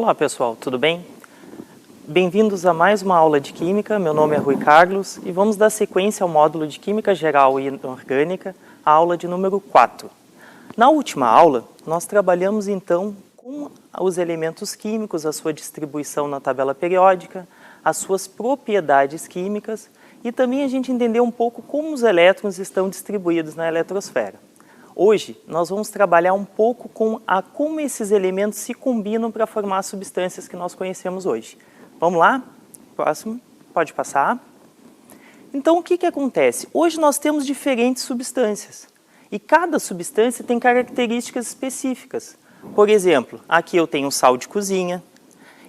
Olá pessoal, tudo bem? Bem-vindos a mais uma aula de Química, meu nome é Rui Carlos e vamos dar sequência ao módulo de Química Geral e Inorgânica, a aula de número 4. Na última aula, nós trabalhamos então com os elementos químicos, a sua distribuição na tabela periódica, as suas propriedades químicas e também a gente entendeu um pouco como os elétrons estão distribuídos na eletrosfera. Hoje, nós vamos trabalhar um pouco com como esses elementos se combinam para formar as substâncias que nós conhecemos hoje. Vamos lá? Próximo. Pode passar. Então, o que acontece? Hoje nós temos diferentes substâncias. E cada substância tem características específicas. Por exemplo, aqui eu tenho sal de cozinha.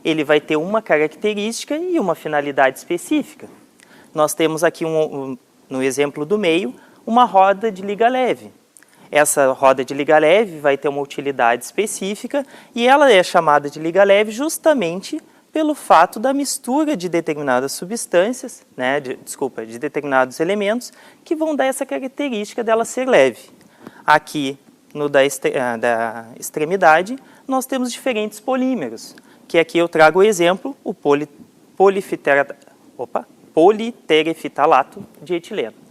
Ele vai ter uma característica e uma finalidade específica. Nós temos aqui, no exemplo do meio, uma roda de liga leve. Essa roda de liga leve vai ter uma utilidade específica e ela é chamada de liga leve justamente pelo fato da mistura de determinadas substâncias, de determinados elementos, que vão dar essa característica dela ser leve. Aqui, no da extremidade, nós temos diferentes polímeros, que aqui eu trago o exemplo, o politerefitalato de etileno.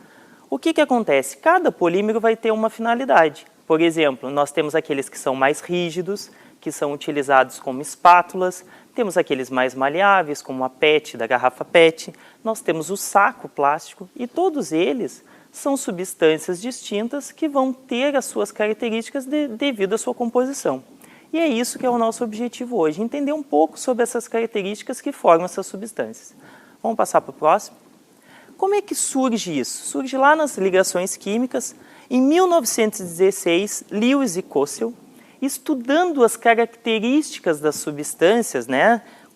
O que acontece? Cada polímero vai ter uma finalidade. Por exemplo, nós temos aqueles que são mais rígidos, que são utilizados como espátulas, temos aqueles mais maleáveis, como a PET, da garrafa PET, nós temos o saco plástico, e todos eles são substâncias distintas que vão ter as suas características devido à sua composição. E é isso que é o nosso objetivo hoje, entender um pouco sobre essas características que formam essas substâncias. Vamos passar para o próximo? Como é que surge isso? Surge lá nas ligações químicas. Em 1916, Lewis e Cossel, estudando as características das substâncias,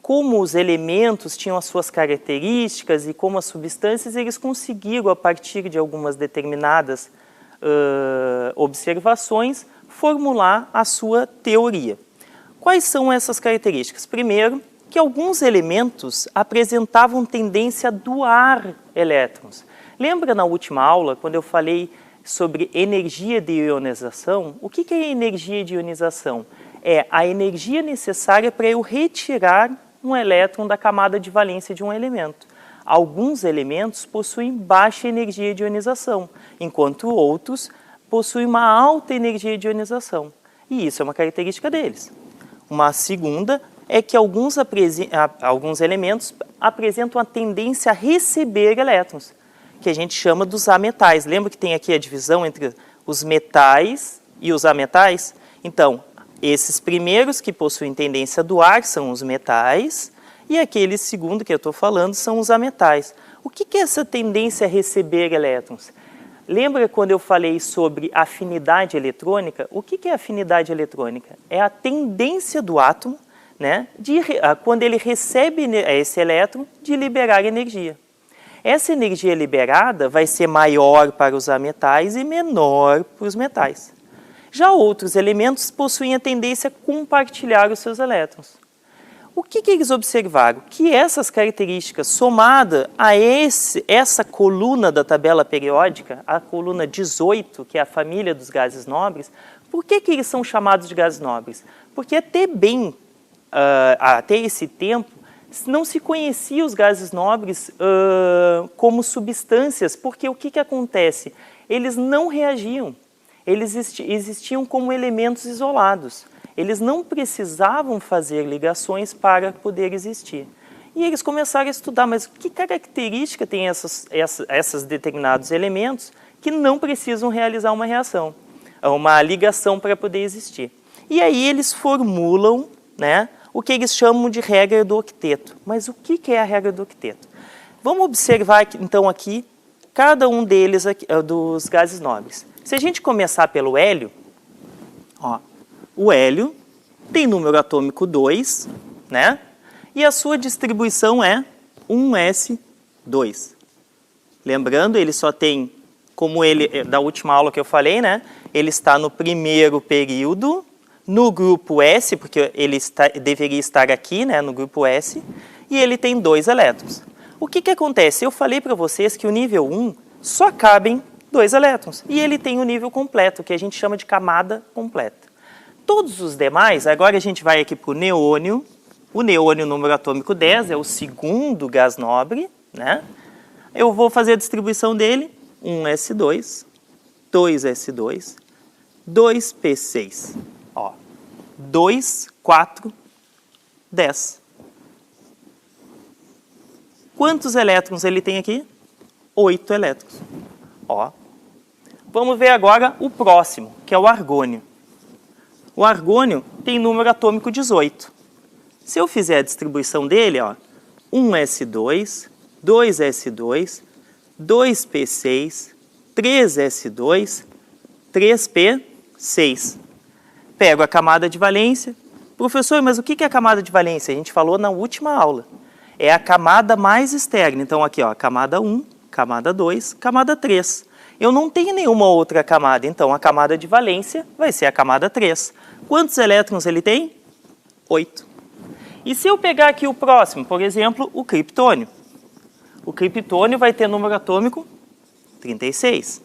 como os elementos tinham as suas características e como as substâncias, eles conseguiram, a partir de algumas determinadas observações, formular a sua teoria. Quais são essas características? Primeiro, que alguns elementos apresentavam tendência a doar elétrons. Lembra na última aula, quando eu falei sobre energia de ionização? O que é energia de ionização? É a energia necessária para eu retirar um elétron da camada de valência de um elemento. Alguns elementos possuem baixa energia de ionização, enquanto outros possuem uma alta energia de ionização. E isso é uma característica deles. Uma segunda é que alguns elementos apresentam a tendência a receber elétrons, que a gente chama dos ametais. Lembra que tem aqui a divisão entre os metais e os ametais? Então, esses primeiros que possuem tendência a doar são os metais, e aquele segundo que eu estou falando são os ametais. O que é essa tendência a receber elétrons? Lembra quando eu falei sobre afinidade eletrônica? O que é afinidade eletrônica? É a tendência do átomo, quando ele recebe esse elétron, de liberar energia. Essa energia liberada vai ser maior para os ametais e menor para os metais. Já outros elementos possuem a tendência a compartilhar os seus elétrons. O que eles observaram? Que essas características, somada a essa coluna da tabela periódica, a coluna 18, que é a família dos gases nobres, por que eles são chamados de gases nobres? Porque até esse tempo, não se conhecia os gases nobres como substâncias, porque o que acontece? Eles não reagiam, eles existiam como elementos isolados. Eles não precisavam fazer ligações para poder existir. E eles começaram a estudar, mas que característica tem esses determinados elementos que não precisam realizar uma reação, uma ligação para poder existir. E aí eles formulam, o que eles chamam de regra do octeto. Mas o que é a regra do octeto? Vamos observar, então, aqui, cada um deles, dos gases nobres. Se a gente começar pelo hélio, o hélio tem número atômico 2, e a sua distribuição é 1s2. Lembrando, ele só tem, como ele, da última aula que eu falei, ele está no primeiro período, no grupo S, porque ele deveria estar aqui, no grupo S, e ele tem 2 elétrons. O que acontece? Eu falei para vocês que o nível 1 só cabem 2 elétrons, e ele tem o nível completo, que a gente chama de camada completa. Todos os demais, agora a gente vai aqui para o neônio, O neônio, número atômico 10, é o segundo gás nobre, né? Eu vou fazer a distribuição dele, 1s2, 2s2, 2p6. Ó, 2, 4, 10. Quantos elétrons ele tem aqui? 8 elétrons. Ó. Vamos ver agora o próximo, que é o argônio. O argônio tem número atômico 18. Se eu fizer a distribuição dele, ó, 1s2, 2s2, 2p6, 3s2, 3p6. Pego a camada de valência. Professor, mas o que é a camada de valência? A gente falou na última aula. É a camada mais externa. Então, aqui, ó, camada 1, camada 2, camada 3. Eu não tenho nenhuma outra camada, então a camada de valência vai ser a camada 3. Quantos elétrons ele tem? 8. E se eu pegar aqui o próximo, por exemplo, o criptônio? O criptônio vai ter número atômico 36.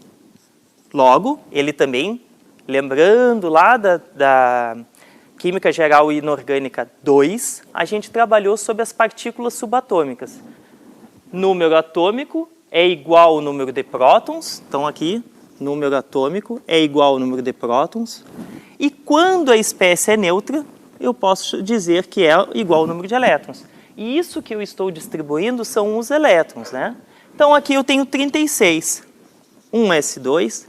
Logo, ele também, lembrando lá da Química Geral Inorgânica 2, a gente trabalhou sobre as partículas subatômicas. Número atômico é igual ao número de prótons. Então, aqui, número atômico é igual ao número de prótons. E quando a espécie é neutra, eu posso dizer que é igual ao número de elétrons. E isso que eu estou distribuindo são os elétrons, né? Então, aqui eu tenho 36. 1s2,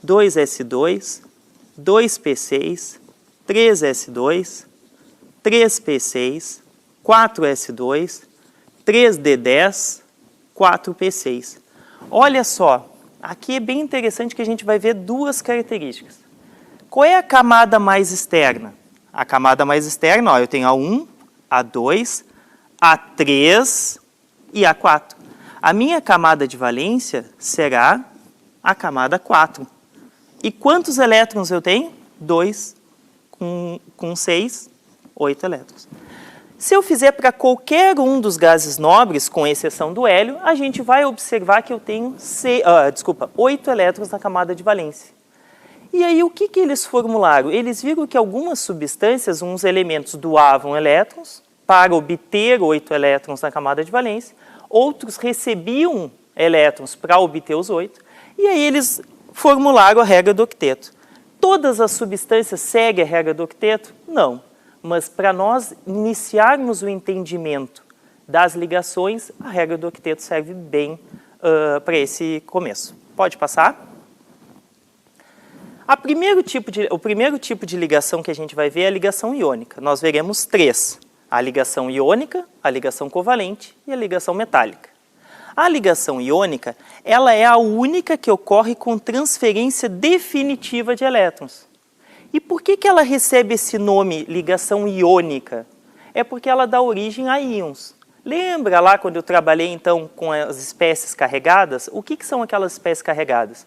2s2, 2p6, 3s2, 3p6, 4s2, 3d10, 4p6. Olha só, aqui é bem interessante que a gente vai ver duas características. Qual é a camada mais externa? A camada mais externa, ó, eu tenho A1, A2, A3 e A4. A minha camada de valência será a camada 4. E quantos elétrons eu tenho? 2. Com 6, 8 elétrons. Se eu fizer para qualquer um dos gases nobres, com exceção do hélio, a gente vai observar que eu tenho 8 elétrons na camada de valência. E aí, o que eles formularam? Eles viram que algumas substâncias, uns elementos doavam elétrons para obter 8 elétrons na camada de valência, outros recebiam elétrons para obter os 8, e aí eles formularam a regra do octeto. Todas as substâncias seguem a regra do octeto? Não. Mas para nós iniciarmos o entendimento das ligações, a regra do octeto serve bem para esse começo. Pode passar? O primeiro tipo de ligação que a gente vai ver é a ligação iônica. Nós veremos 3. A ligação iônica, a ligação covalente e a ligação metálica. A ligação iônica, ela é a única que ocorre com transferência definitiva de elétrons. E por que ela recebe esse nome, ligação iônica? É porque ela dá origem a íons. Lembra lá quando eu trabalhei, então, com as espécies carregadas? O que são aquelas espécies carregadas?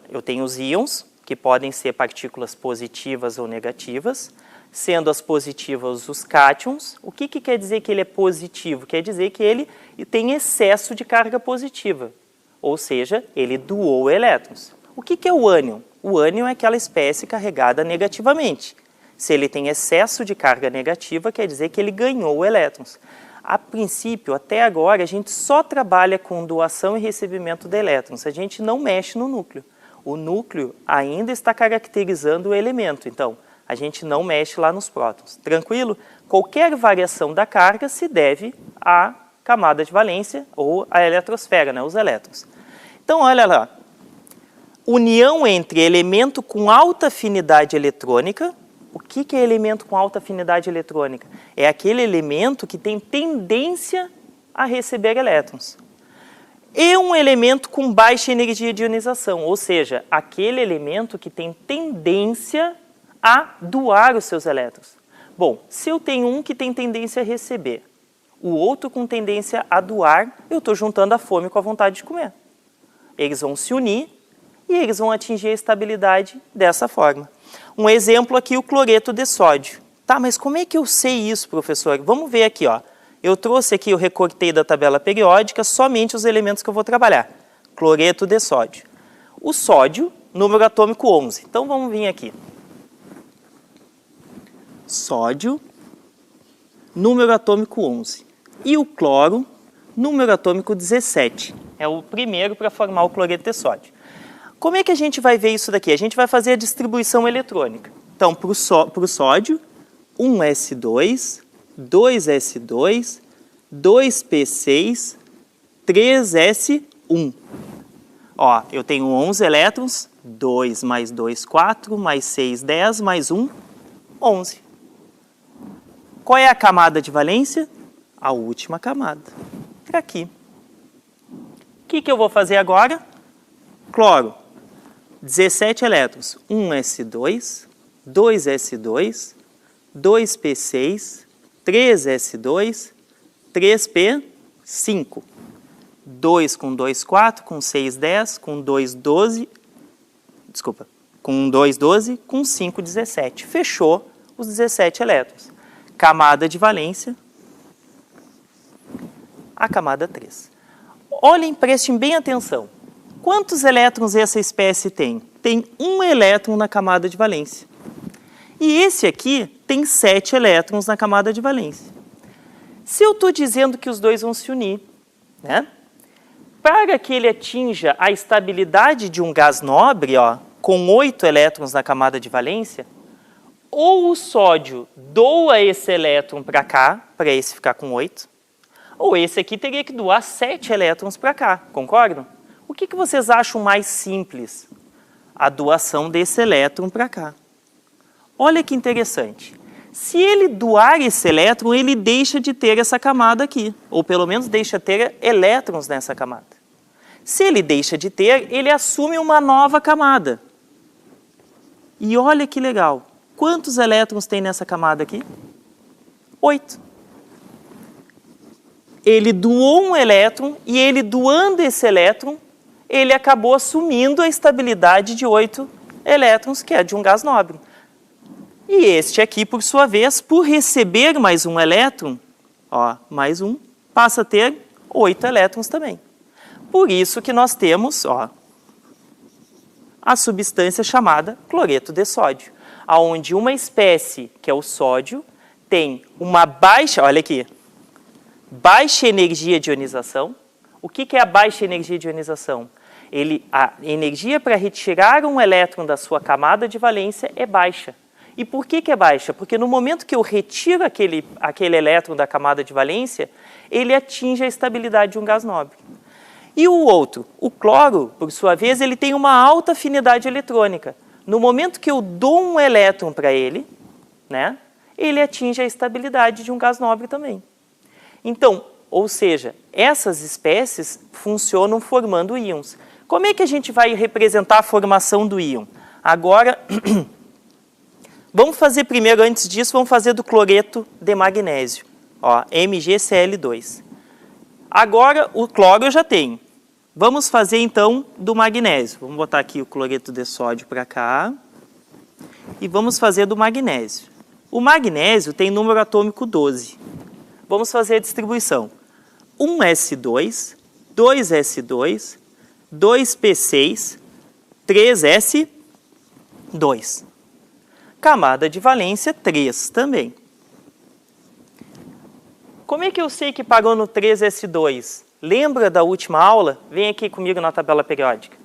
Eu tenho os íons, que podem ser partículas positivas ou negativas, sendo as positivas os cátions. O que quer dizer que ele é positivo? Quer dizer que ele tem excesso de carga positiva, ou seja, ele doou elétrons. O que é o ânion? O ânion é aquela espécie carregada negativamente. Se ele tem excesso de carga negativa, quer dizer que ele ganhou elétrons. A princípio, até agora, a gente só trabalha com doação e recebimento de elétrons. A gente não mexe no núcleo. O núcleo ainda está caracterizando o elemento, então a gente não mexe lá nos prótons. Tranquilo? Qualquer variação da carga se deve à camada de valência ou à eletrosfera, né, os elétrons. Então, olha lá. União entre elemento com alta afinidade eletrônica. O que é elemento com alta afinidade eletrônica? É aquele elemento que tem tendência a receber elétrons. E um elemento com baixa energia de ionização, ou seja, aquele elemento que tem tendência a doar os seus elétrons. Bom, se eu tenho um que tem tendência a receber, o outro com tendência a doar, eu estou juntando a fome com a vontade de comer. Eles vão se unir e eles vão atingir a estabilidade dessa forma. Um exemplo aqui, o cloreto de sódio. Tá, mas como é que eu sei isso, professor? Vamos ver aqui, ó. Eu trouxe aqui, eu recortei da tabela periódica somente os elementos que eu vou trabalhar. Cloreto de sódio. O sódio, número atômico 11. Então, vamos vir aqui. Sódio, número atômico 11. E o cloro, número atômico 17. É o primeiro para formar o cloreto de sódio. Como é que a gente vai ver isso daqui? A gente vai fazer a distribuição eletrônica. Então, para o sódio, 1s2, 2s2, 2p6, 3s1. Ó, eu tenho 11 elétrons, 2 mais 2, 4, mais 6, 10, mais 1, 11. Qual é a camada de valência? A última camada. Para aqui. O que eu vou fazer agora? Cloro. 17 elétrons. 1s2, 2s2, 2p6, 3s2, 3p5. 2 com 2, 4, com 6, 10, com 2, 12, desculpa, com 2, 12, com 5, 17. Fechou os 17 elétrons. Camada de valência, a camada 3. Olhem, prestem bem atenção. Quantos elétrons essa espécie tem? Tem 1 elétron na camada de valência. E esse aqui tem 7 elétrons na camada de valência. Se eu estou dizendo que os dois vão se unir, né? Para que ele atinja a estabilidade de um gás nobre, ó, com 8 elétrons na camada de valência, ou o sódio doa esse elétron para cá, para esse ficar com 8, ou esse aqui teria que doar 7 elétrons para cá, concordam? O que vocês acham mais simples? A doação desse elétron para cá. Olha que interessante. Se ele doar esse elétron, ele deixa de ter essa camada aqui, ou pelo menos deixa de ter elétrons nessa camada. Se ele deixa de ter, ele assume uma nova camada. E olha que legal. Quantos elétrons tem nessa camada aqui? 8. Ele doou um elétron e ele doando esse elétron, ele acabou assumindo a estabilidade de 8 elétrons, que é de um gás nobre. E este aqui, por sua vez, por receber mais um elétron, ó, mais um, passa a ter 8 elétrons também. Por isso que nós temos, ó, a substância chamada cloreto de sódio, onde uma espécie, que é o sódio, tem uma baixa, olha aqui, baixa energia de ionização. O que é a baixa energia de ionização? A energia para retirar um elétron da sua camada de valência é baixa. E por que é baixa? Porque no momento que eu retiro aquele elétron da camada de valência, ele atinge a estabilidade de um gás nobre. E o outro, o cloro, por sua vez, ele tem uma alta afinidade eletrônica. No momento que eu dou um elétron para ele, né, ele atinge a estabilidade de um gás nobre também. Então, ou seja, essas espécies funcionam formando íons. Como é que a gente vai representar a formação do íon? Agora, vamos fazer primeiro, antes disso, vamos fazer do cloreto de magnésio. Ó, MgCl2. Agora, o cloro eu já tenho. Vamos fazer, então, do magnésio. Vamos botar aqui o cloreto de sódio para cá. E vamos fazer do magnésio. O magnésio tem número atômico 12. Vamos fazer a distribuição. 1s2, 2s2, 2p6, 3s2. Camada de valência 3 também. Como é que eu sei que parou no 3s2? Lembra da última aula? Vem aqui comigo na tabela periódica.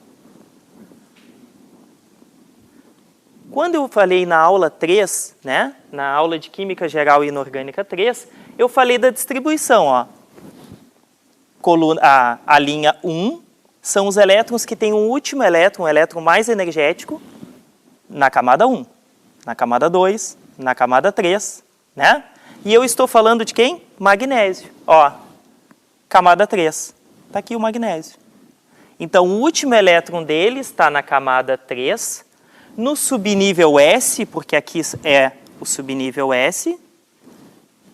Quando eu falei na aula 3, né, na aula de Química Geral e Inorgânica 3, eu falei da distribuição. Ó. A linha 1 são os elétrons que têm um último elétron, um elétron mais energético, na camada 1. Na camada 2, na camada 3, né? E eu estou falando de quem? Magnésio. Ó, camada 3. Está aqui o magnésio. Então, o último elétron dele está na camada 3, no subnível S, porque aqui é o subnível S,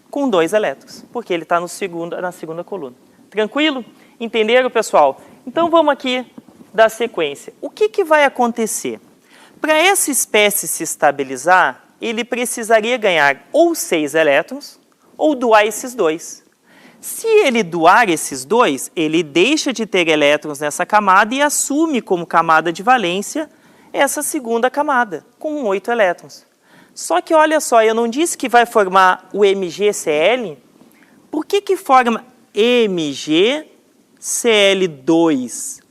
com 2 elétrons, porque ele está na segunda coluna. Tranquilo? Entenderam, pessoal? Então, vamos aqui dar sequência. O que vai acontecer? Para essa espécie se estabilizar, ele precisaria ganhar ou 6 elétrons ou doar esses 2. Se ele doar esses 2, ele deixa de ter elétrons nessa camada e assume como camada de valência essa segunda camada, com 8 elétrons. Só que olha só, eu não disse que vai formar o MgCl? Por que forma MgCl2?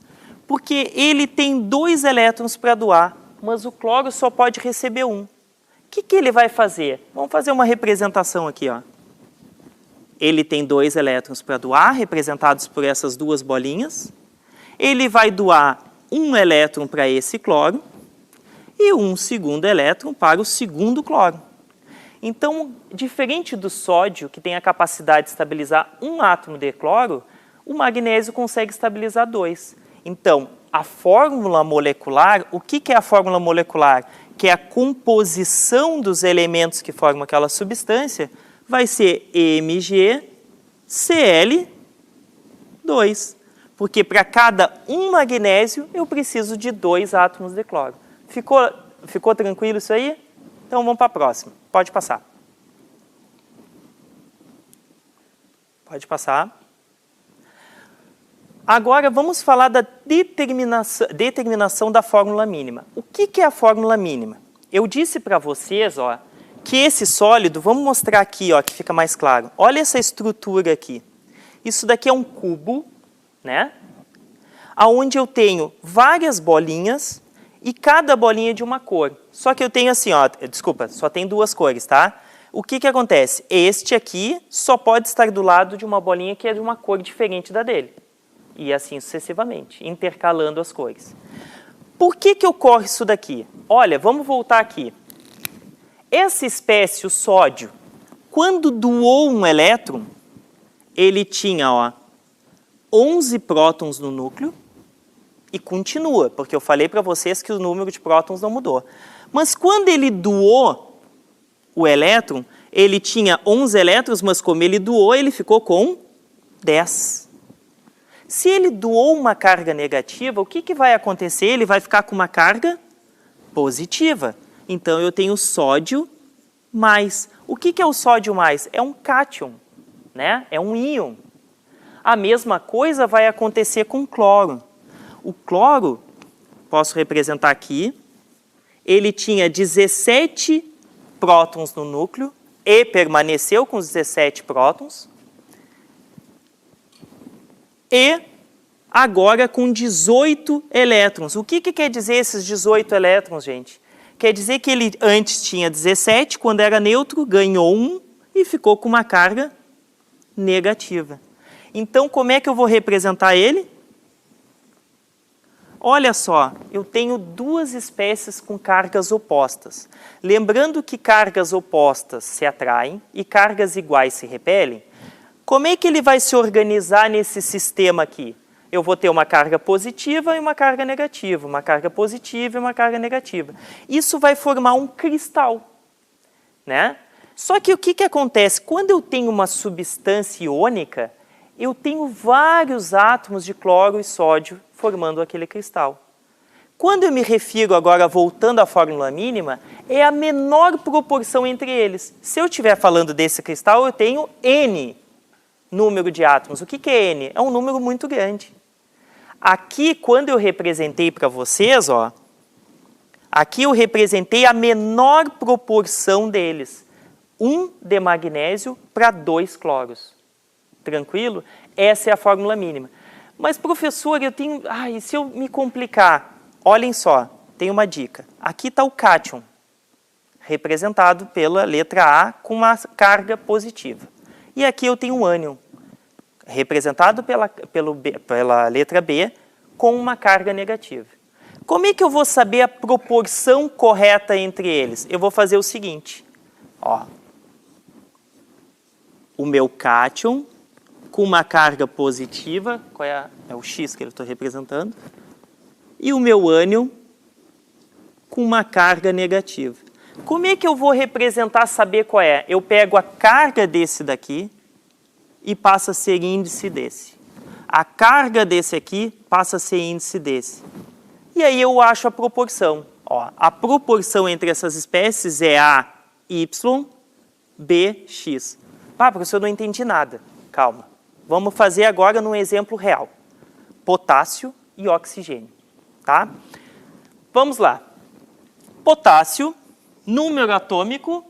Porque ele tem 2 elétrons para doar, mas o cloro só pode receber 1. O que ele vai fazer? Vamos fazer uma representação aqui, ó. Ele tem 2 elétrons para doar, representados por essas 2 bolinhas. Ele vai doar 1 elétron para esse cloro e 1 segundo elétron para o segundo cloro. Então, diferente do sódio, que tem a capacidade de estabilizar 1 átomo de cloro, o magnésio consegue estabilizar 2. Então, a fórmula molecular, o que é a fórmula molecular? Que é a composição dos elementos que formam aquela substância, vai ser MgCl2. Porque para cada 1 magnésio, eu preciso de 2 átomos de cloro. Ficou tranquilo isso aí? Então, vamos para a próxima. Pode passar. Pode passar. Agora, vamos falar da determinação da fórmula mínima. O que é a fórmula mínima? Eu disse para vocês, ó, que esse sólido, vamos mostrar aqui, ó, que fica mais claro. Olha essa estrutura aqui. Isso daqui é um cubo, né? Onde eu tenho várias bolinhas e cada bolinha de uma cor. Só que eu tenho assim, ó, desculpa, só tem 2 cores, tá? O que acontece? Este aqui só pode estar do lado de uma bolinha que é de uma cor diferente da dele. E assim sucessivamente, intercalando as cores. Por que ocorre isso daqui? Olha, vamos voltar aqui. Essa espécie, o sódio, quando doou 1 elétron, ele tinha, ó, 11 prótons no núcleo e continua, porque eu falei para vocês que o número de prótons não mudou. Mas quando ele doou o elétron, ele tinha 11 elétrons, mas como ele doou, ele ficou com 10. Se ele doou uma carga negativa, o que vai acontecer? Ele vai ficar com uma carga positiva. Então, eu tenho sódio mais. O que é o sódio mais? É um cátion, né? É um íon. A mesma coisa vai acontecer com o cloro. O cloro, posso representar aqui, ele tinha 17 prótons no núcleo e permaneceu com os 17 prótons. E agora com 18 elétrons. O que quer dizer esses 18 elétrons, gente? Quer dizer que ele antes tinha 17, quando era neutro, ganhou 1 e ficou com uma carga negativa. Então, como é que eu vou representar ele? Olha só, eu tenho 2 espécies com cargas opostas. Lembrando que cargas opostas se atraem e cargas iguais se repelem, como é que ele vai se organizar nesse sistema aqui? Eu vou ter uma carga positiva e uma carga negativa, uma carga positiva e uma carga negativa. Isso vai formar um cristal, né? Só que o que acontece? Quando eu tenho uma substância iônica, eu tenho vários átomos de cloro e sódio formando aquele cristal. Quando eu me refiro agora, voltando à fórmula mínima, é a menor proporção entre eles. Se eu estiver falando desse cristal, eu tenho N número de átomos. O que é N? É um número muito grande. Aqui, quando eu representei para vocês, ó, aqui eu representei a menor proporção deles. 1 de magnésio para 2 cloros. Tranquilo? Essa é a fórmula mínima. Mas, professor, eu tenho... e se eu me complicar? Olhem só, tem uma dica. Aqui está o cátion, representado pela letra A com uma carga positiva. E aqui eu tenho o ânion, representado pela letra B com uma carga negativa. Como é que eu vou saber a proporção correta entre eles? Eu vou fazer o seguinte. Ó, o meu cátion com uma carga positiva, qual é o X que eu estou representando, e o meu ânion com uma carga negativa. Como é que eu vou representar, saber qual é? Eu pego a carga desse daqui e passa a ser índice desse. A carga desse aqui passa a ser índice desse. E aí eu acho a proporção. Ó, a proporção entre essas espécies é AY, BX. Professor, eu não entendi nada. Calma. Vamos fazer agora num exemplo real. Potássio e oxigênio. Tá? Vamos lá. Potássio número atômico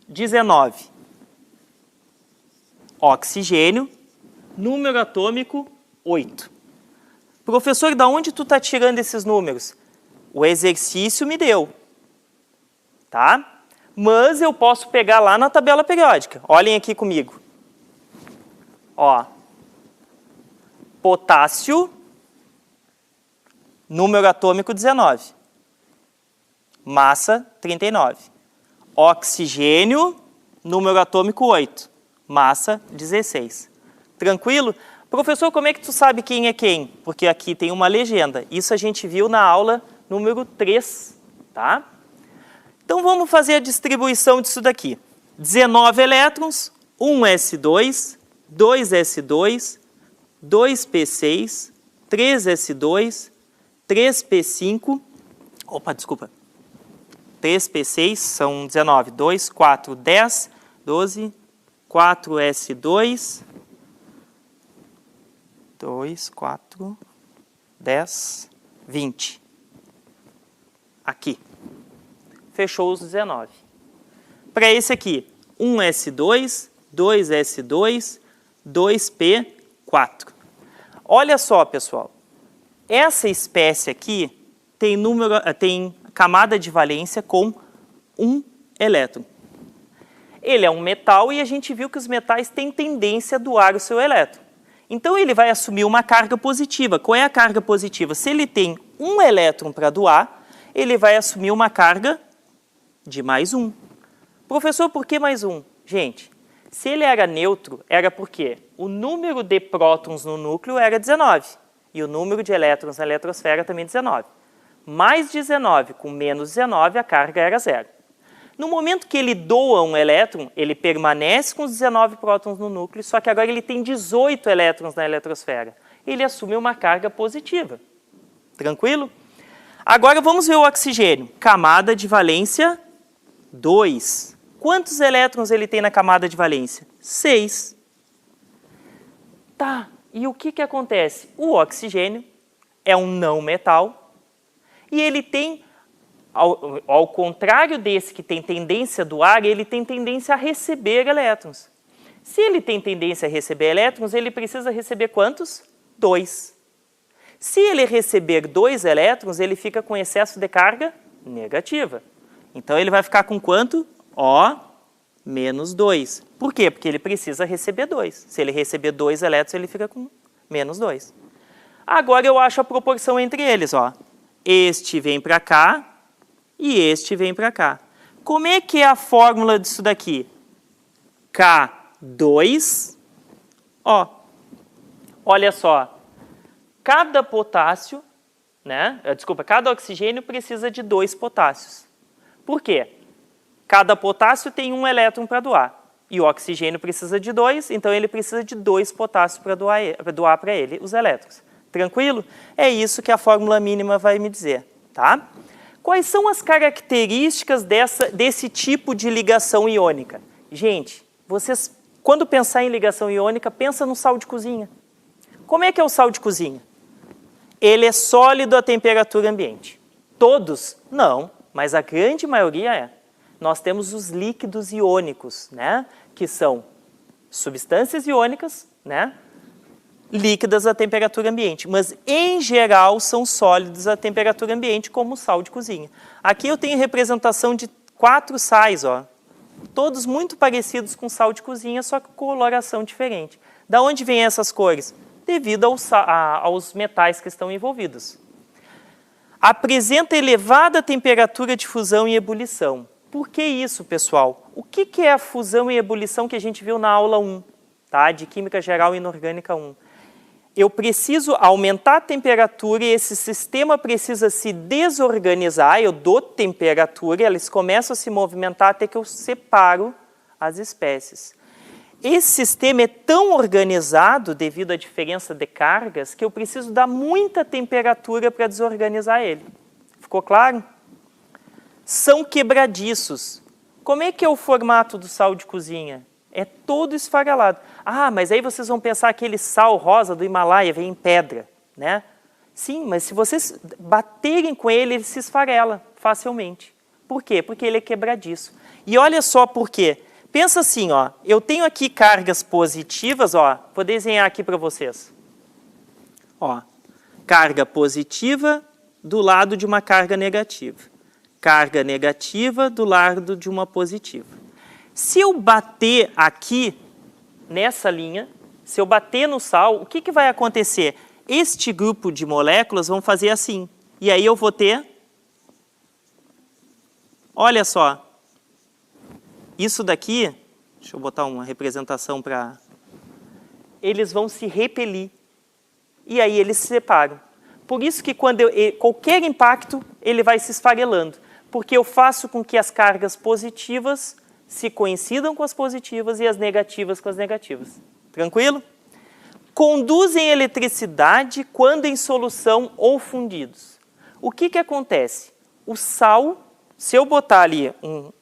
19. Oxigênio, número atômico 8. Professor, da onde tu está tirando esses números? O exercício me deu, tá? Mas eu posso pegar lá na tabela periódica. Olhem aqui comigo. Ó, potássio, número atômico 19. Massa 39. Oxigênio, número atômico 8. Massa 16. Tranquilo? Professor, como é que tu sabe quem é quem? Porque aqui tem uma legenda. Isso a gente viu na aula número 3, tá? Então vamos fazer a distribuição disso daqui. 19 elétrons, 1s2, 2s2, 2p6, 3s2, 3p5, 3p6 são 19, 2, 4, 10, 12, 4s2, 2, 4, 10, 20. Aqui. Fechou os 19. Para esse aqui, 1s2, 2s2, 2p4. Olha só, pessoal. Essa espécie aqui tem camada de valência com 1 elétron. Ele é um metal e a gente viu que os metais têm tendência a doar o seu elétron. Então ele vai assumir uma carga positiva. Qual é a carga positiva? Se ele tem 1 elétron para doar, ele vai assumir uma carga de mais 1. Professor, por que mais 1? Gente, se ele era neutro, era porque o número de prótons no núcleo era 19. E o número de elétrons na eletrosfera também 19. Mais 19 com menos 19, a carga era 0. No momento que ele doa um elétron, ele permanece com os 19 prótons no núcleo, só que agora ele tem 18 elétrons na eletrosfera. Ele assume uma carga positiva. Tranquilo? Agora vamos ver o oxigênio. Camada de valência 2. Quantos elétrons ele tem na camada de valência? 6. Tá, e o que acontece? O oxigênio é um não metal e ele tem, ao contrário desse que tem tendência a doar, ele tem tendência a receber elétrons. Se ele tem tendência a receber elétrons, ele precisa receber quantos? 2. Se ele receber 2 elétrons, ele fica com excesso de carga negativa. Então ele vai ficar com quanto? O menos 2. Por quê? Porque ele precisa receber 2. Se ele receber 2 elétrons, ele fica com menos 2. Agora eu acho a proporção entre eles. Ó. Este vem para cá e este vem para cá. Como é que é a fórmula disso daqui? K2. Ó, olha só. Cada potássio, cada oxigênio precisa de 2 potássios. Por quê? Cada potássio tem 1 elétron para doar. E o oxigênio precisa de 2, então ele precisa de 2 potássios para doar para ele os elétrons. Tranquilo? É isso que a fórmula mínima vai me dizer. Tá? Quais são as características desse tipo de ligação iônica? Gente, vocês, quando pensar em ligação iônica, pensa no sal de cozinha. Como é que é o sal de cozinha? Ele é sólido à temperatura ambiente. Todos? Não, mas a grande maioria é. Nós temos os líquidos iônicos, que são substâncias iônicas, líquidas à temperatura ambiente, mas em geral são sólidos à temperatura ambiente, como o sal de cozinha. Aqui eu tenho representação de 4 sais, ó, todos muito parecidos com sal de cozinha, só que com coloração diferente. Da onde vêm essas cores? Devido aos metais que estão envolvidos. Apresenta elevada temperatura de fusão e ebulição. Por que isso, pessoal? O que é a fusão e ebulição que a gente viu na aula 1, tá? De Química Geral Inorgânica 1? Eu preciso aumentar a temperatura e esse sistema precisa se desorganizar, eu dou temperatura, eles começam a se movimentar até que eu separo as espécies. Esse sistema é tão organizado devido à diferença de cargas que eu preciso dar muita temperatura para desorganizar ele. Ficou claro? São quebradiços. Como é que é o formato do sal de cozinha? É todo esfarelado. Ah, mas aí vocês vão pensar que aquele sal rosa do Himalaia vem em pedra, Sim, mas se vocês baterem com ele, ele se esfarela facilmente. Por quê? Porque ele é quebradiço. E olha só por quê. Pensa assim, ó, eu tenho aqui cargas positivas, ó, vou desenhar aqui para vocês. Ó, carga positiva do lado de uma carga negativa. Carga negativa do lado de uma positiva. Se eu bater aqui, nessa linha, se eu bater no sal, o que vai acontecer? Este grupo de moléculas vão fazer assim. E aí eu vou ter... Olha só. Isso daqui... Deixa eu botar uma representação para... Eles vão se repelir. E aí eles se separam. Por isso que quando qualquer impacto, ele vai se esfarelando. Porque eu faço com que as cargas positivas se coincidam com as positivas e as negativas com as negativas. Tranquilo? Conduzem eletricidade quando em solução ou fundidos. O que acontece? O sal, se eu botar ali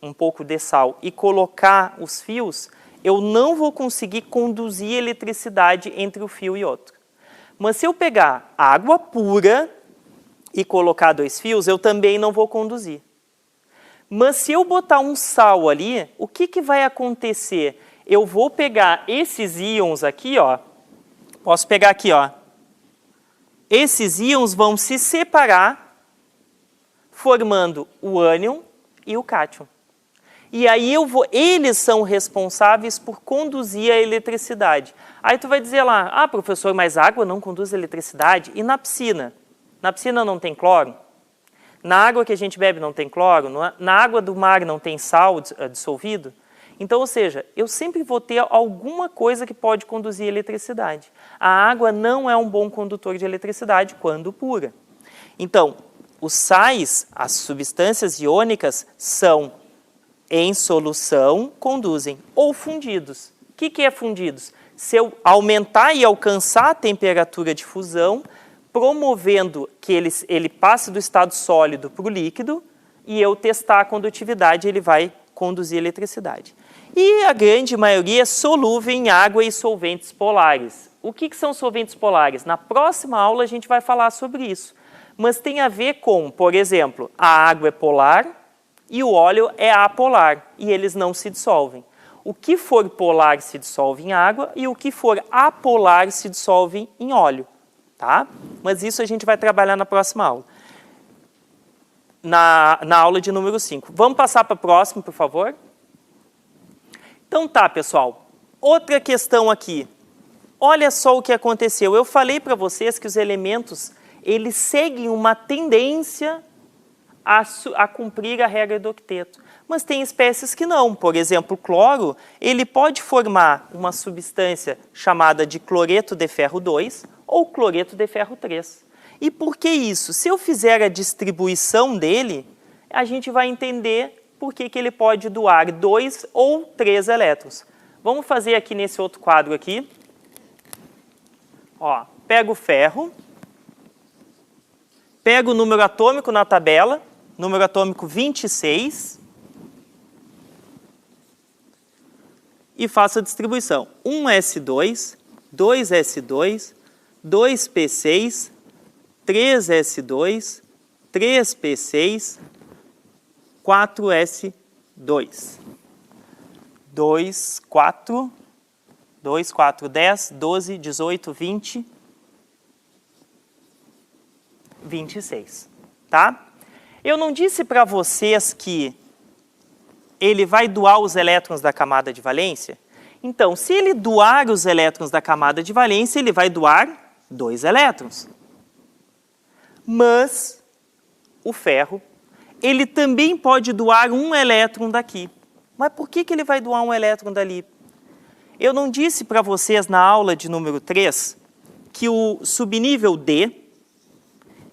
um pouco de sal e colocar os fios, eu não vou conseguir conduzir eletricidade entre um fio e outro. Mas se eu pegar água pura e colocar 2 fios, eu também não vou conduzir. Mas se eu botar um sal ali, o que vai acontecer? Eu vou pegar esses íons aqui, ó. Posso pegar aqui, ó. Esses íons vão se separar, formando o ânion e o cátion. E aí eles são responsáveis por conduzir a eletricidade. Aí tu vai dizer lá, ah, professor, mas água não conduz eletricidade? E na piscina? Na piscina não tem cloro? Na água que a gente bebe não tem cloro? Na água do mar não tem sal dissolvido? Então, ou seja, eu sempre vou ter alguma coisa que pode conduzir eletricidade. A água não é um bom condutor de eletricidade quando pura. Então, os sais, as substâncias iônicas, são em solução, conduzem, ou fundidos. O que é fundidos? Se eu aumentar e alcançar a temperatura de fusão, promovendo que ele passe do estado sólido para o líquido, e eu testar a condutividade, ele vai conduzir eletricidade. E a grande maioria é solúvel em água e solventes polares. O que são solventes polares? Na próxima aula a gente vai falar sobre isso. Mas tem a ver com, por exemplo, a água é polar e o óleo é apolar, e eles não se dissolvem. O que for polar se dissolve em água e o que for apolar se dissolve em óleo. Tá? Mas isso a gente vai trabalhar na próxima aula. Na aula de número 5. Vamos passar para o próximo, por favor? Então tá, pessoal. Outra questão aqui. Olha só o que aconteceu. Eu falei para vocês que os elementos, eles seguem uma tendência a cumprir a regra do octeto. Mas tem espécies que não. Por exemplo, o cloro, ele pode formar uma substância chamada de cloreto de ferro 2 ou cloreto de ferro 3. E por que isso? Se eu fizer a distribuição dele, a gente vai entender por que ele pode doar 2 ou 3 elétrons. Vamos fazer aqui nesse outro quadro aqui. Ó, pego o ferro, pego o número atômico na tabela, número atômico 26, e faço a distribuição. 1s2, 2s2, 2p6, 3s2, 3p6, 4s2. 2, 4, 2, 4, 10, 12, 18, 20, 26. Tá? Eu não disse para vocês que ele vai doar os elétrons da camada de valência? Então, se ele doar os elétrons da camada de valência, ele vai doar 2 elétrons. Mas o ferro, ele também pode doar 1 elétron daqui. Mas por que ele vai doar 1 elétron dali? Eu não disse para vocês na aula de número 3 que o subnível D,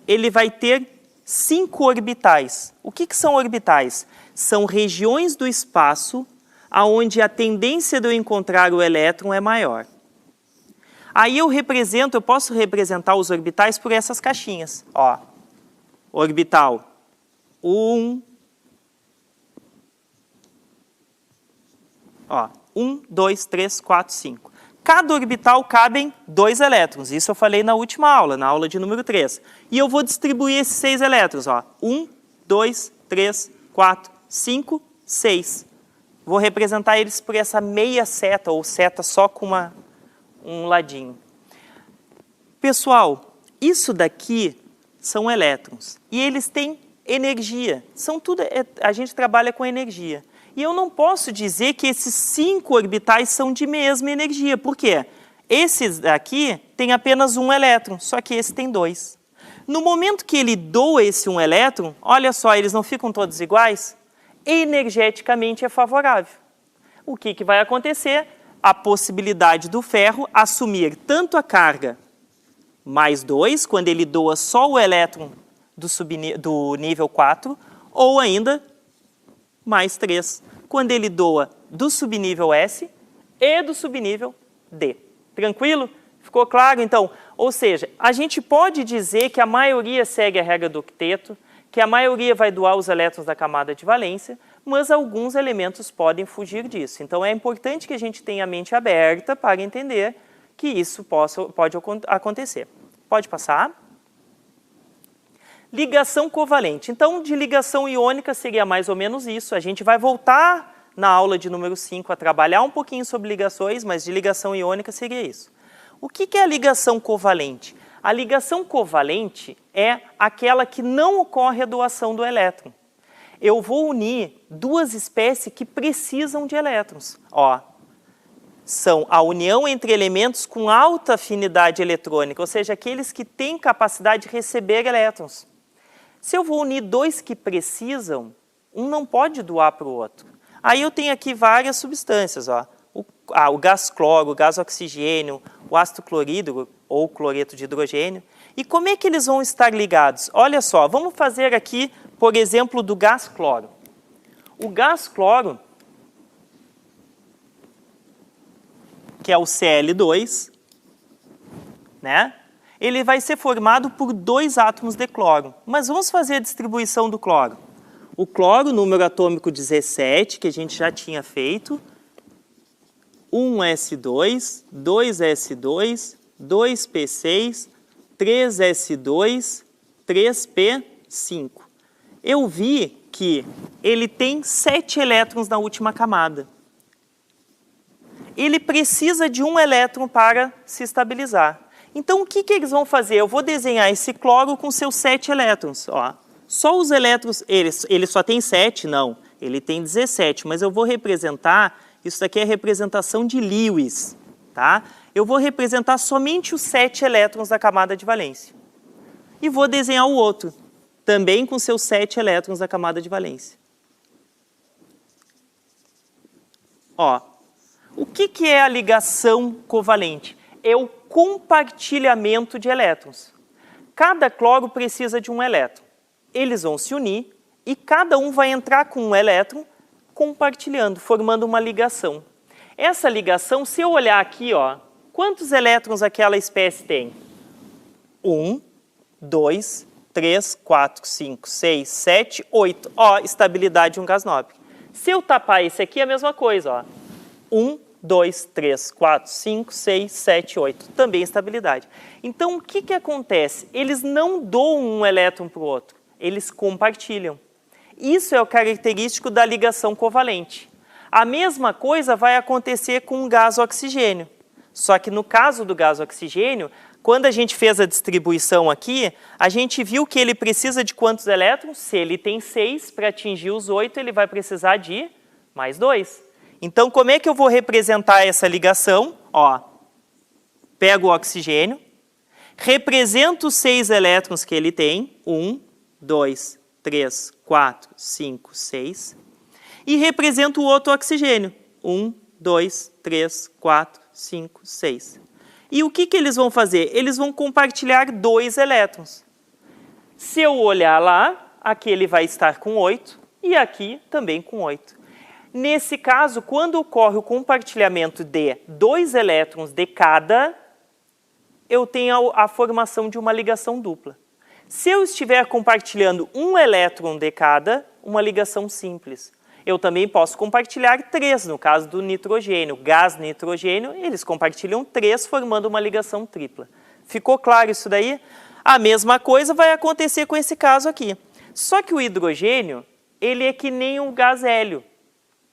ele vai ter 5 orbitais. O que são orbitais? São regiões do espaço onde a tendência de eu encontrar o elétron é maior. Aí eu posso representar os orbitais por essas caixinhas. Ó, orbital 1, ó, 1, 2, 3, 4, 5. Cada orbital cabem 2 elétrons. Isso eu falei na última aula, na aula de número 3. E eu vou distribuir esses 6 elétrons. Ó, 1, 2, 3, 4, 5, 6. Vou representar eles por essa meia seta, ou seta só com um ladinho. Pessoal, isso daqui são elétrons. E eles têm energia. A gente trabalha com energia. E eu não posso dizer que esses 5 orbitais são de mesma energia. Por quê? Esses daqui têm apenas um elétron, só que esse tem 2. No momento que ele doa esse um elétron, olha só, eles não ficam todos iguais? Energeticamente é favorável. O que vai acontecer? A possibilidade do ferro assumir tanto a carga mais 2, quando ele doa só o elétron do nível 4, ou ainda mais 3, quando ele doa do subnível S e do subnível D. Tranquilo? Ficou claro, então? Ou seja, a gente pode dizer que a maioria segue a regra do octeto, que a maioria vai doar os elétrons da camada de valência, mas alguns elementos podem fugir disso. Então, é importante que a gente tenha a mente aberta para entender que isso pode acontecer. Pode passar. Ligação covalente. Então, de ligação iônica seria mais ou menos isso. A gente vai voltar na aula de número 5 a trabalhar um pouquinho sobre ligações, mas de ligação iônica seria isso. O que é a ligação covalente? A ligação covalente é aquela que não ocorre a doação do elétron. Eu vou unir duas espécies que precisam de elétrons. Ó, são a união entre elementos com alta afinidade eletrônica, ou seja, aqueles que têm capacidade de receber elétrons. Se eu vou unir 2 que precisam, um não pode doar para o outro. Aí eu tenho aqui várias substâncias, ó. O gás cloro, o gás oxigênio, o ácido clorídrico ou cloreto de hidrogênio. E como é que eles vão estar ligados? Olha só, vamos fazer aqui, por exemplo, do gás cloro. O gás cloro, que é o Cl2, né? Ele vai ser formado por 2 átomos de cloro. Mas vamos fazer a distribuição do cloro. O cloro, número atômico 17, que a gente já tinha feito, 1s2, 2s2, 2p6, 3s2, 3p5. Eu vi que ele tem 7 elétrons na última camada. Ele precisa de um elétron para se estabilizar. Então, o que eles vão fazer? Eu vou desenhar esse cloro com seus 7 elétrons. Ó. Só os elétrons, ele só tem 7? Não, ele tem 17, mas eu vou representar, isso daqui é a representação de Lewis, tá? Eu vou representar somente os 7 elétrons da camada de valência. E vou desenhar o outro, também com seus 7 elétrons da camada de valência. Ó, o que é a ligação covalente? É o compartilhamento de elétrons. Cada cloro precisa de um elétron. Eles vão se unir e cada um vai entrar com um elétron compartilhando, formando uma ligação. Essa ligação, se eu olhar aqui, ó, quantos elétrons aquela espécie tem? 1, 2, 3, 4, 5, 6, 7, 8. Ó, estabilidade de um gás nobre. Se eu tapar esse aqui, é a mesma coisa, ó. 1, 2, 3, 4, 5, 6, 7, 8. Também estabilidade. Então, o que acontece? Eles não doam um elétron para o outro. Eles compartilham. Isso é o característico da ligação covalente. A mesma coisa vai acontecer com o gás oxigênio. Só que no caso do gás oxigênio, quando a gente fez a distribuição aqui, a gente viu que ele precisa de quantos elétrons? Se ele tem 6, para atingir os 8, ele vai precisar de mais 2. Então, como é que eu vou representar essa ligação? Ó, pego o oxigênio, represento os 6 elétrons que ele tem, 1, 2, 3, 4, 5, 6, e represento o outro oxigênio, 1, 2, 3, 4, 5, 6. E o que eles vão fazer? Eles vão compartilhar 2 elétrons. Se eu olhar lá, aqui ele vai estar com 8 e aqui também com 8. Nesse caso, quando ocorre o compartilhamento de 2 elétrons de cada, eu tenho a formação de uma ligação dupla. Se eu estiver compartilhando 1 elétron de cada, uma ligação simples. Eu também posso compartilhar 3, no caso do nitrogênio. Gás nitrogênio, eles compartilham 3, formando uma ligação tripla. Ficou claro isso daí? A mesma coisa vai acontecer com esse caso aqui. Só que o hidrogênio, ele é que nem o gás hélio,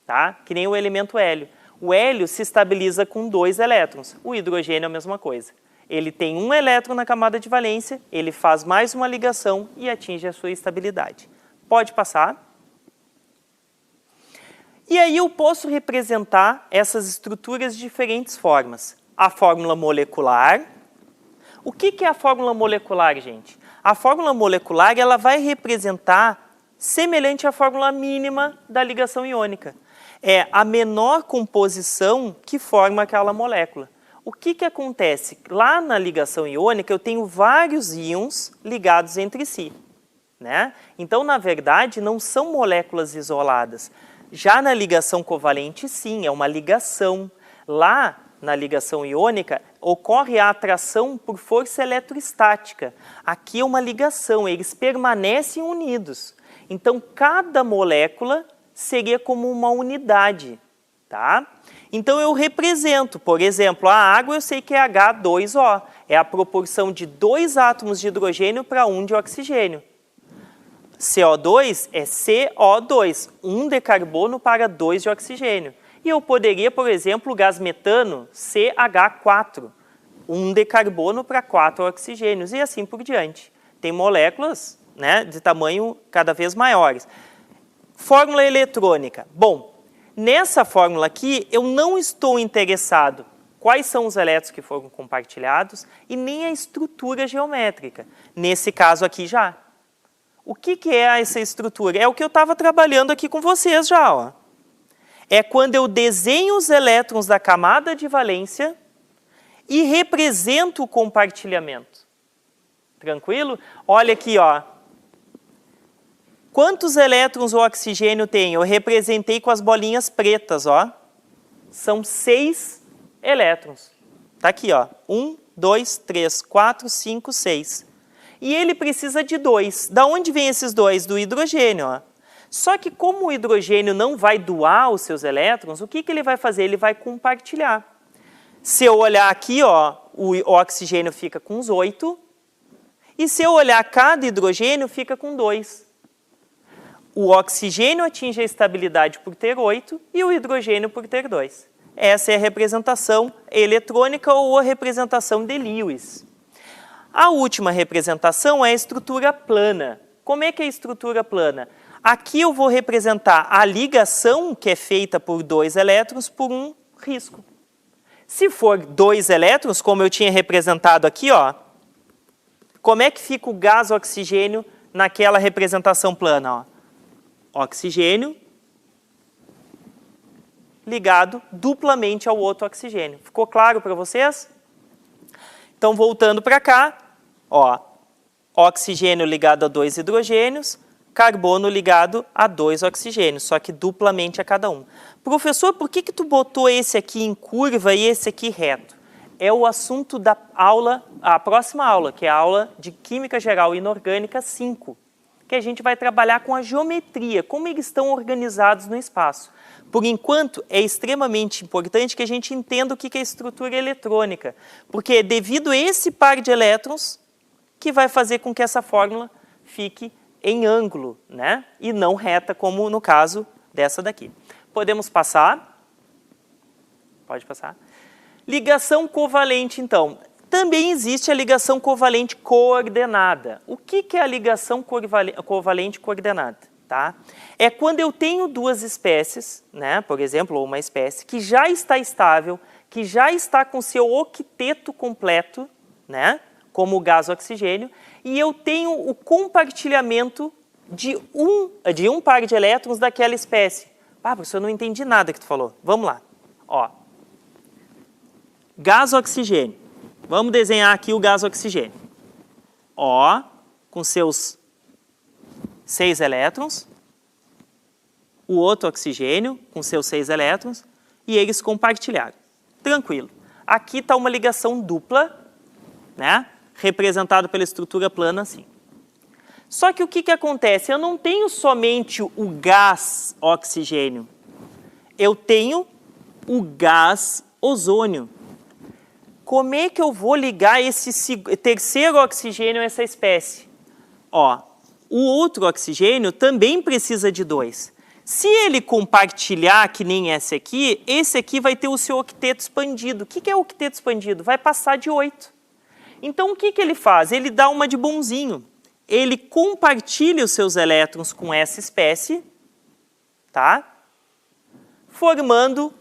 tá? Que nem o elemento hélio. O hélio se estabiliza com 2 elétrons. O hidrogênio é a mesma coisa. Ele tem um elétron na camada de valência, ele faz mais uma ligação e atinge a sua estabilidade. Pode passar. E aí eu posso representar essas estruturas de diferentes formas. A fórmula molecular. O que é a fórmula molecular, gente? A fórmula molecular ela vai representar semelhante à fórmula mínima da ligação iônica. É a menor composição que forma aquela molécula. O que acontece? Lá na ligação iônica eu tenho vários íons ligados entre si, né? Então, na verdade, não são moléculas isoladas. Já na ligação covalente, sim, é uma ligação. Lá, na ligação iônica, ocorre a atração por força eletrostática. Aqui é uma ligação, eles permanecem unidos. Então, cada molécula seria como uma unidade, tá? Então, eu represento, por exemplo, a água eu sei que é H2O. É a proporção de 2 átomos de hidrogênio para 1 de oxigênio. CO2 é CO2, 1 de carbono para 2 de oxigênio. E eu poderia, por exemplo, o gás metano, CH4, 1 de carbono para 4 oxigênios, e assim por diante. Tem moléculas, né, de tamanho cada vez maiores. Fórmula eletrônica. Bom, nessa fórmula aqui, eu não estou interessado quais são os elétrons que foram compartilhados e nem a estrutura geométrica. Nesse caso aqui já. O que é essa estrutura? É o que eu estava trabalhando aqui com vocês já, ó. É quando eu desenho os elétrons da camada de valência e represento o compartilhamento. Tranquilo? Olha aqui, ó. Quantos elétrons o oxigênio tem? Eu representei com as bolinhas pretas, ó. São 6 elétrons. Tá aqui, ó. 1, 2, 3, 4, 5, 6. E ele precisa de 2. Da onde vem esses 2? Do hidrogênio, ó. Só que como o hidrogênio não vai doar os seus elétrons, o que ele vai fazer? Ele vai compartilhar. Se eu olhar aqui, ó, o oxigênio fica com os 8. E se eu olhar cada hidrogênio, fica com 2. O oxigênio atinge a estabilidade por ter 8 e o hidrogênio por ter 2. Essa é a representação eletrônica ou a representação de Lewis. A última representação é a estrutura plana. Como é que é a estrutura plana? Aqui eu vou representar a ligação que é feita por 2 elétrons por um risco. Se for 2 elétrons, como eu tinha representado aqui, ó, como é que fica o gás oxigênio naquela representação plana? Ó? Oxigênio ligado duplamente ao outro oxigênio. Ficou claro para vocês? Então, voltando para cá, ó, oxigênio ligado a 2 hidrogênios, carbono ligado a 2 oxigênios, só que duplamente a cada um. Professor, por que tu botou esse aqui em curva e esse aqui reto? É o assunto da aula, a próxima aula, que é a aula de Química Geral Inorgânica 5, que a gente vai trabalhar com a geometria, como eles estão organizados no espaço. Por enquanto, é extremamente importante que a gente entenda o que é estrutura eletrônica, porque é devido a esse par de elétrons que vai fazer com que essa fórmula fique em ângulo, né? E não reta, como no caso dessa daqui. Podemos passar? Pode passar. Ligação covalente, então. Também existe a ligação covalente coordenada. O que é a ligação covalente coordenada? Tá? É quando eu tenho 2 espécies, né, por exemplo, ou uma espécie, que já está estável, que já está com seu octeto completo, né, como o gás oxigênio, e eu tenho o compartilhamento de um par de elétrons daquela espécie. Ah, professor, eu não entendi nada que tu falou. Vamos lá. Ó. Gás oxigênio. Vamos desenhar aqui o gás oxigênio. Ó, com seus 6 elétrons, o outro oxigênio com seus 6 elétrons, e eles compartilharam. Tranquilo. Aqui está uma ligação dupla, né? Representado pela estrutura plana assim. Só que o que acontece? Eu não tenho somente o gás oxigênio, eu tenho o gás ozônio. Como é que eu vou ligar esse terceiro oxigênio a essa espécie? Ó, o outro oxigênio também precisa de 2. Se ele compartilhar, que nem esse aqui vai ter o seu octeto expandido. O que é o octeto expandido? Vai passar de 8. Então, o que ele faz? Ele dá uma de bonzinho. Ele compartilha os seus elétrons com essa espécie, tá? Formando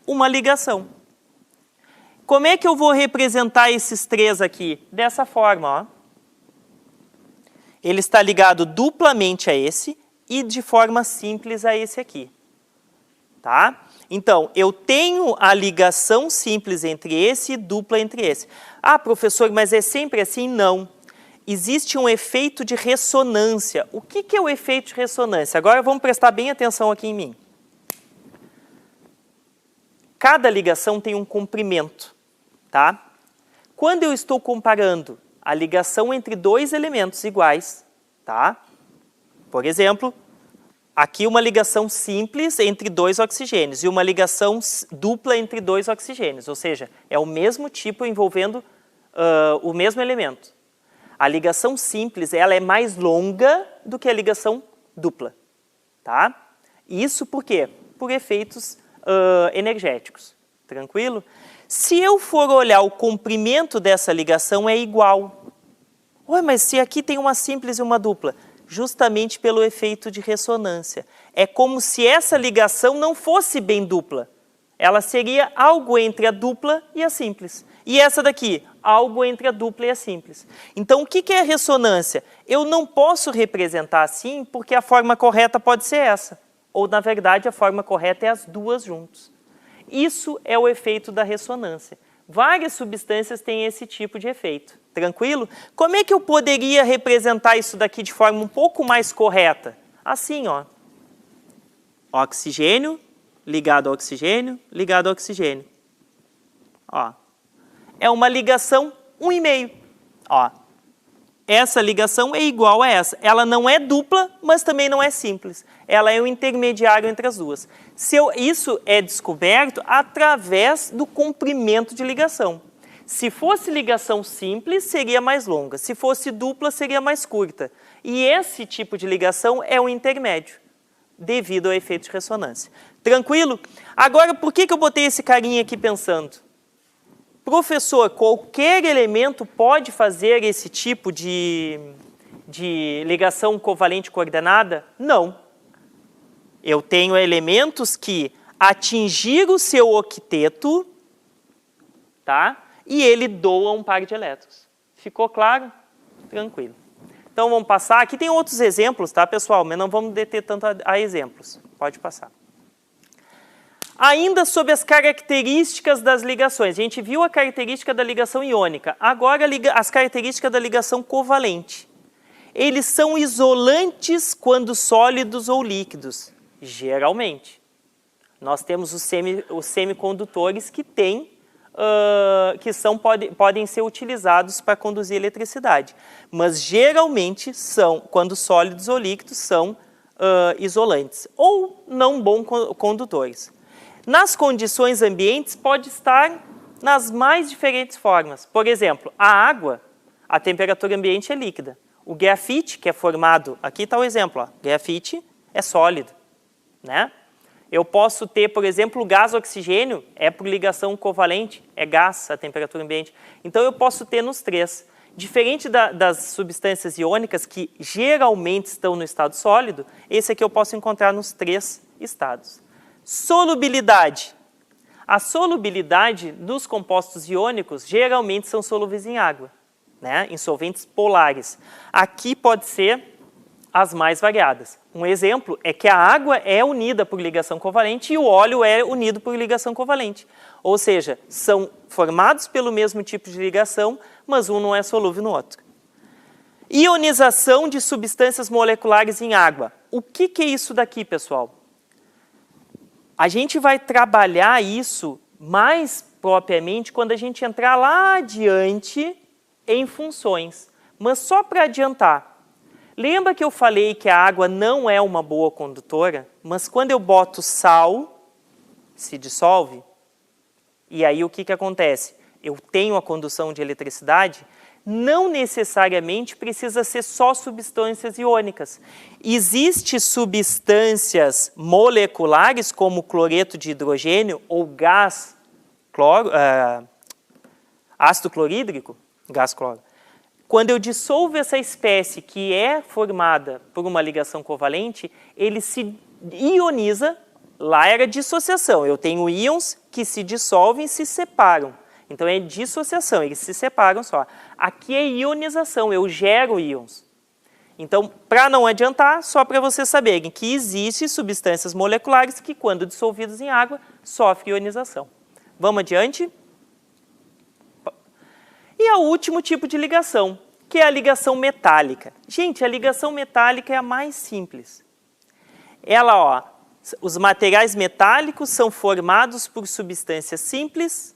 uma ligação. Como é que eu vou representar esses 3 aqui? Dessa forma, ó. Ele está ligado duplamente a esse e de forma simples a esse aqui. Tá? Então, eu tenho a ligação simples entre esse e dupla entre esse. Ah, professor, mas é sempre assim? Não. Existe um efeito de ressonância. O que é o efeito de ressonância? Agora vamos prestar bem atenção aqui em mim. Cada ligação tem um comprimento. Tá? Quando eu estou comparando a ligação entre 2 elementos iguais, tá? Por exemplo, aqui uma ligação simples entre 2 oxigênios e uma ligação dupla entre 2 oxigênios, ou seja, é o mesmo tipo envolvendo o mesmo elemento. A ligação simples ela é mais longa do que a ligação dupla. Tá? Isso por quê? Por efeitos energéticos. Tranquilo? Se eu for olhar o comprimento dessa ligação é igual. Ué, mas se aqui tem uma simples e uma dupla? Justamente pelo efeito de ressonância. É como se essa ligação não fosse bem dupla. Ela seria algo entre a dupla e a simples. E essa daqui, algo entre a dupla e a simples. Então, o que é a ressonância? Eu não posso representar assim porque a forma correta pode ser essa. Ou, na verdade, a forma correta é as duas juntas. Isso é o efeito da ressonância. Várias substâncias têm esse tipo de efeito. Tranquilo? Como é que eu poderia representar isso daqui de forma um pouco mais correta? Assim, ó. Oxigênio, ligado ao oxigênio, ligado ao oxigênio. Ó. É uma ligação 1,5. Ó. Essa ligação é igual a essa. Ela não é dupla, mas também não é simples. Ela é um intermediário entre as duas. Isso é descoberto através do comprimento de ligação. Se fosse ligação simples, seria mais longa. Se fosse dupla, seria mais curta. E esse tipo de ligação é o intermédio, devido ao efeito de ressonância. Tranquilo? Agora, por que eu botei esse carinha aqui pensando? Professor, qualquer elemento pode fazer esse tipo de ligação covalente coordenada? Não. Eu tenho elementos que atingiram o seu octeto, tá? E ele doa um par de elétrons. Ficou claro? Tranquilo. Então vamos passar. Aqui tem outros exemplos, tá, pessoal? Mas não vamos deter tanto a exemplos. Pode passar. Ainda sobre as características das ligações. A gente viu a característica da ligação iônica. Agora as características da ligação covalente. Eles são isolantes quando sólidos ou líquidos, geralmente. Nós temos os semicondutores que podem ser utilizados para conduzir eletricidade. Mas geralmente quando sólidos ou líquidos, são isolantes ou não bons condutores. Nas condições ambientes, pode estar nas mais diferentes formas. Por exemplo, a água, a temperatura ambiente é líquida. O grafite, que é formado, aqui está o exemplo, ó, grafite é sólido, né? Eu posso ter, por exemplo, o gás oxigênio, é por ligação covalente, é gás a temperatura ambiente. Então, eu posso ter nos 3. Diferente das substâncias iônicas, que geralmente estão no estado sólido, esse aqui eu posso encontrar nos 3 estados. Solubilidade. A solubilidade dos compostos iônicos geralmente são solúveis em água, né? Em solventes polares. Aqui pode ser as mais variadas. Um exemplo é que a água é unida por ligação covalente e o óleo é unido por ligação covalente. Ou seja, são formados pelo mesmo tipo de ligação, mas um não é solúvel no outro. Ionização de substâncias moleculares em água. O que é isso daqui, pessoal? A gente vai trabalhar isso mais propriamente quando a gente entrar lá adiante em funções. Mas só para adiantar, lembra que eu falei que a água não é uma boa condutora, mas quando eu boto sal, se dissolve? E aí o que acontece? Eu tenho a condução de eletricidade. não necessariamente precisa ser só substâncias iônicas. Existem substâncias moleculares, como cloreto de hidrogênio ou gás ácido clorídrico, gás cloro. Quando eu dissolvo essa espécie que é formada por uma ligação covalente, ele se ioniza. Lá era dissociação. Eu tenho íons que se dissolvem e se separam. Então é dissociação, eles se separam só. Aqui é ionização, eu gero íons. Então, para não adiantar, só para vocês saberem que existem substâncias moleculares que, quando dissolvidas em água, sofrem ionização. Vamos adiante? E o último tipo de ligação, que é a ligação metálica. Gente, a ligação metálica é a mais simples. Ela, ó, os materiais metálicos são formados por substâncias simples,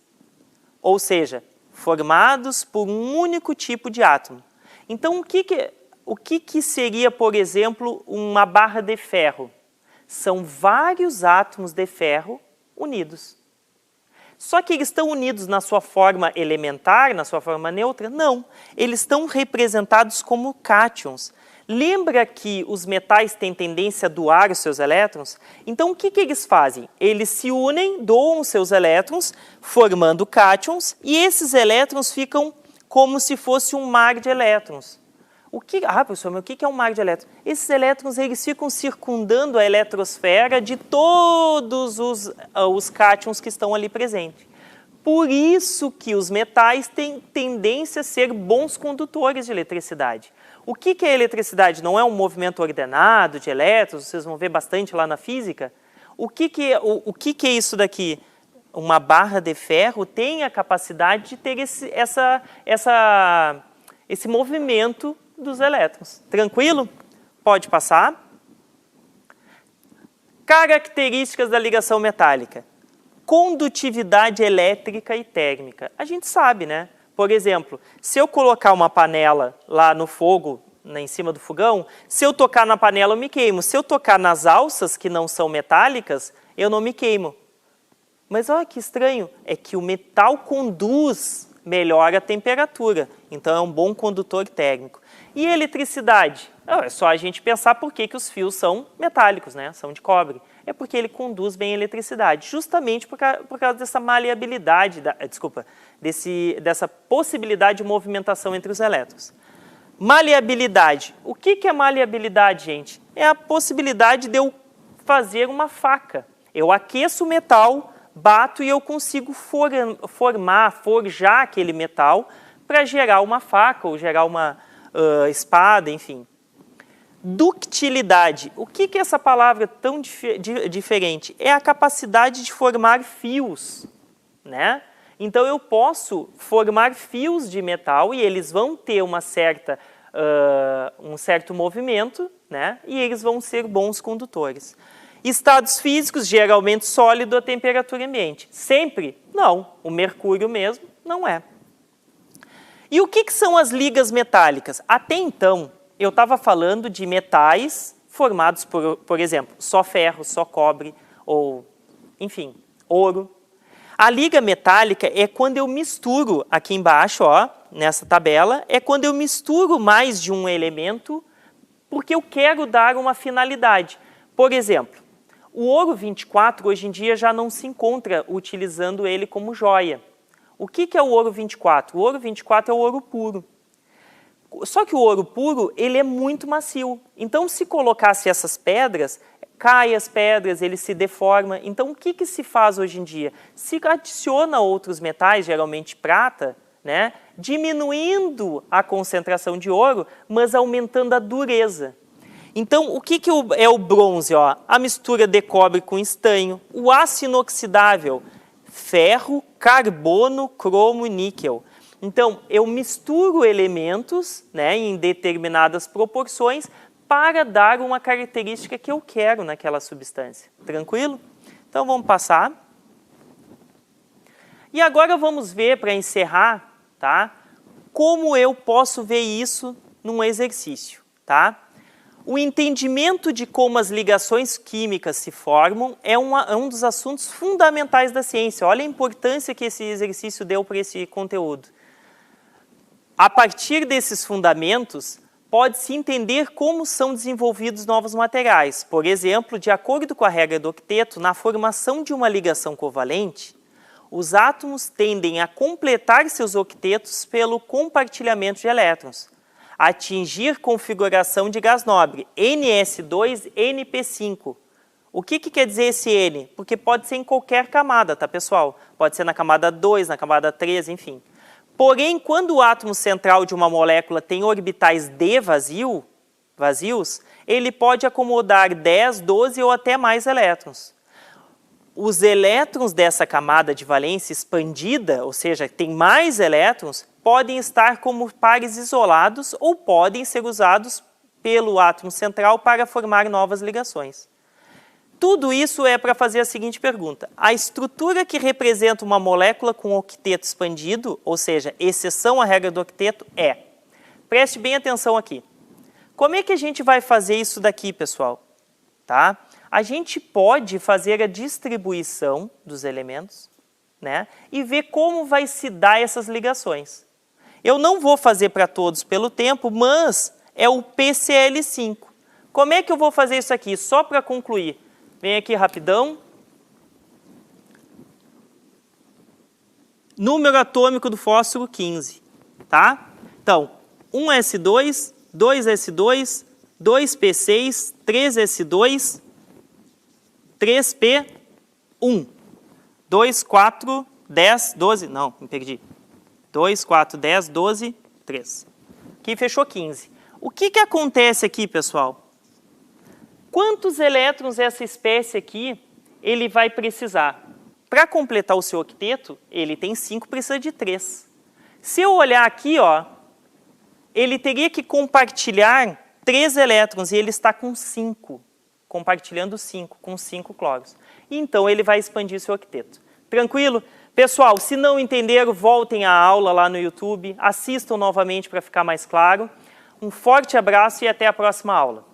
ou seja, formados por um único tipo de átomo. Então, o que seria, por exemplo, uma barra de ferro? São vários átomos de ferro unidos. Só que eles estão unidos na sua forma elementar, na sua forma neutra? Não. Eles estão representados como cátions. Lembra que os metais têm tendência a doar os seus elétrons? Então, o que eles fazem? Eles se unem, doam seus elétrons, formando cátions, e esses elétrons ficam como se fosse um mar de elétrons. Professor, mas o que é um mar de elétrons? Esses elétrons eles ficam circundando a eletrosfera de todos os cátions que estão ali presentes. Por isso que os metais têm tendência a ser bons condutores de eletricidade. O que é eletricidade? Não é um movimento ordenado de elétrons, vocês vão ver bastante lá na física. O que é isso daqui? Uma barra de ferro tem a capacidade de ter esse movimento dos elétrons. Tranquilo? Pode passar. Características da ligação metálica. Condutividade elétrica e térmica. A gente sabe, né? Por exemplo, se eu colocar uma panela lá no fogo, em cima do fogão, se eu tocar na panela eu me queimo. Se eu tocar nas alças que não são metálicas, eu não me queimo. Mas olha que estranho, é que o metal conduz melhor a temperatura, então é um bom condutor térmico. E a eletricidade? É só a gente pensar por que os fios são metálicos, né? São de cobre. É porque ele conduz bem a eletricidade, justamente por causa dessa maleabilidade, dessa possibilidade de movimentação entre os elétrons. Maleabilidade. O que é maleabilidade, gente? É a possibilidade de eu fazer uma faca. Eu aqueço o metal, bato e eu consigo forjar aquele metal para gerar uma faca ou gerar uma espada, enfim. Ductilidade. O que é essa palavra tão diferente? É a capacidade de formar fios, né? Então, eu posso formar fios de metal e eles vão ter um certo movimento, né? E eles vão ser bons condutores. Estados físicos, geralmente sólido a temperatura ambiente. Sempre? Não. O mercúrio mesmo não é. E o que são as ligas metálicas? Até então, eu estava falando de metais formados por exemplo, só ferro, só cobre, ou, enfim, ouro. A liga metálica é quando eu misturo, aqui embaixo, ó, nessa tabela, é quando eu misturo mais de um elemento porque eu quero dar uma finalidade. Por exemplo, o ouro 24 hoje em dia já não se encontra utilizando ele como joia. O que é o ouro 24? O ouro 24 é o ouro puro. Só que o ouro puro, ele é muito macio. Então, se colocasse essas pedras, cai as pedras, ele se deforma. Então, o que se faz hoje em dia? Se adiciona outros metais, geralmente prata, né, diminuindo a concentração de ouro, mas aumentando a dureza. Então, o que é o bronze? Ó? A mistura de cobre com estanho. O aço inoxidável, ferro, carbono, cromo e níquel. Então, eu misturo elementos, né, em determinadas proporções para dar uma característica que eu quero naquela substância. Tranquilo? Então, vamos passar. E agora vamos ver, para encerrar, tá, como eu posso ver isso num exercício. Tá? O entendimento de como as ligações químicas se formam é um dos assuntos fundamentais da ciência. Olha a importância que esse exercício deu para esse conteúdo. A partir desses fundamentos, pode-se entender como são desenvolvidos novos materiais. Por exemplo, de acordo com a regra do octeto, na formação de uma ligação covalente, os átomos tendem a completar seus octetos pelo compartilhamento de elétrons, atingir configuração de gás nobre, NS2-NP5. O que quer dizer esse N? Porque pode ser em qualquer camada, tá, pessoal? Pode ser na camada 2, na camada 3, enfim. Porém, quando o átomo central de uma molécula tem orbitais D vazios, ele pode acomodar 10, 12 ou até mais elétrons. Os elétrons dessa camada de valência expandida, ou seja, tem mais elétrons, podem estar como pares isolados ou podem ser usados pelo átomo central para formar novas ligações. Tudo isso é para fazer a seguinte pergunta. A estrutura que representa uma molécula com octeto expandido, ou seja, exceção à regra do octeto, é. Preste bem atenção aqui. Como é que a gente vai fazer isso daqui, pessoal? Tá? A gente pode fazer a distribuição dos elementos, né, e ver como vai se dar essas ligações. Eu não vou fazer para todos pelo tempo, mas é o PCl5. Como é que eu vou fazer isso aqui? Só para concluir. Vem aqui rapidão. Número atômico do fósforo 15, tá? Então, 1s2, 2s2, 2p6, 3s2, 3p1. 2, 4, 10, 12, não, me perdi. 2, 4, 10, 12, 3. Aqui fechou 15. O que acontece aqui, pessoal? Quantos elétrons essa espécie aqui ele vai precisar? Para completar o seu octeto, ele tem 5, precisa de 3. Se eu olhar aqui, ó, ele teria que compartilhar 3 elétrons e ele está com 5, compartilhando 5, com 5 cloros. Então, ele vai expandir seu octeto. Tranquilo? Pessoal, se não entenderam, voltem à aula lá no YouTube, assistam novamente para ficar mais claro. Um forte abraço e até a próxima aula.